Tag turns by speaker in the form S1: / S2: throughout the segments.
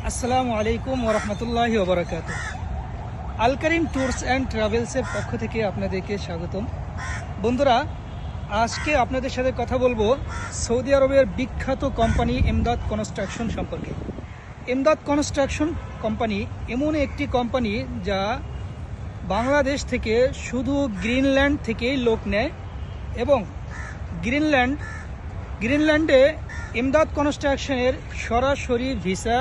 S1: আসসালামু আলাইকুম ওরহমতুল্লাহি ওবরাকাতুহ। আল করিম ট্যুরস অ্যান্ড ট্রাভেলসের পক্ষ থেকে আপনাদেরকে স্বাগতম। বন্ধুরা, আজকে আপনাদের সাথে কথা বলবো সৌদি আরবের বিখ্যাত কোম্পানি এমদাদ কনস্ট্রাকশন সম্পর্কে। এমদাদ কনস্ট্রাকশন কোম্পানি এমন একটি কোম্পানি যা বাংলাদেশ থেকে শুধু গ্রিনল্যান্ড থেকেই লোক নেয় এবং গ্রিনল্যান্ডে এমদাদ কনস্ট্রাকশনের সরাসরি ভিসা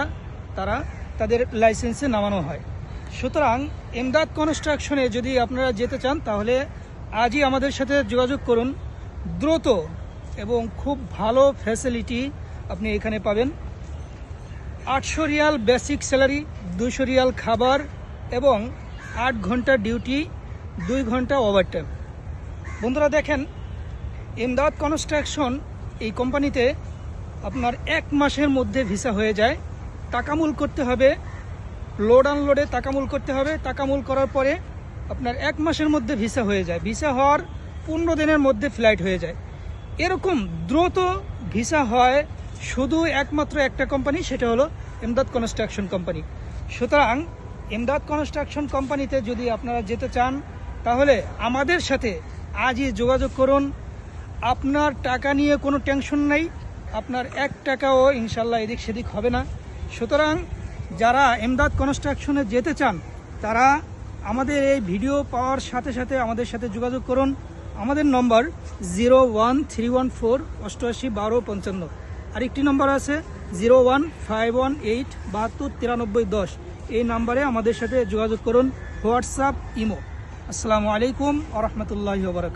S1: তাদের লাইসেন্সে নামানো হয়। সুতরাং এমদাদ কনস্ট্রাকশনে যদি আপনারা যেতে চান তাহলে আজই আমাদের সাথে যোগাযোগ করুন। দ্রুত এবং খুব ভালো ফ্যাসিলিটি আপনি এখানে পাবেন। 800 রিয়াল বেসিক স্যালারি, 200 রিয়াল খাবার এবং 8 ঘন্টা ডিউটি, 2 ঘন্টা ওভারটাইম। বন্ধুরা দেখেন, এমদাদ কনস্ট্রাকশন এই কোম্পানিতে আপনার 1 মাসের মধ্যে ভিসা হয়ে যায়। তাকামুল করতে হবে, লোড আনলোডে তাকামুল করতে হবে। তাকামুল করার পরে আপনার 1 মাসের মধ্যে ভিসা হয়ে যায়। ভিসা হওয়ার 15 দিনের মধ্যে ফ্লাইট হয়ে যায়। এরকম দ্রুত ভিসা হয় শুধু একমাত্র একটা কোম্পানি, সেটা হলো এমদাদ কনস্ট্রাকশন কোম্পানি। সুতরাং এমদাদ কনস্ট্রাকশন কোম্পানিতে যদি আপনারা যেতে চান তাহলে আমাদের সাথে আজই যোগাযোগ করুন। আপনার টাকা নিয়ে কোনো টেনশন নেই, আপনার 1 টাকাও ইনশাল্লাহ এদিক সেদিক হবে না। সুতরাং যারা এমদাদ কনস্ট্রাকশনে যেতে চান তারা আমাদের এই ভিডিও পাওয়ার সাথে সাথে আমাদের সাথে যোগাযোগ করুন। আমাদের নম্বর 01314 88 12 55। আরেকটি নম্বর আছে 01518 72 93 10। এই নাম্বারে আমাদের সাথে যোগাযোগ করুন, হোয়াটসঅ্যাপ, ইমো। আসসালামু আলাইকুম ওয়া রাহমাতুল্লাহি ওয়া বারাকাতুহু।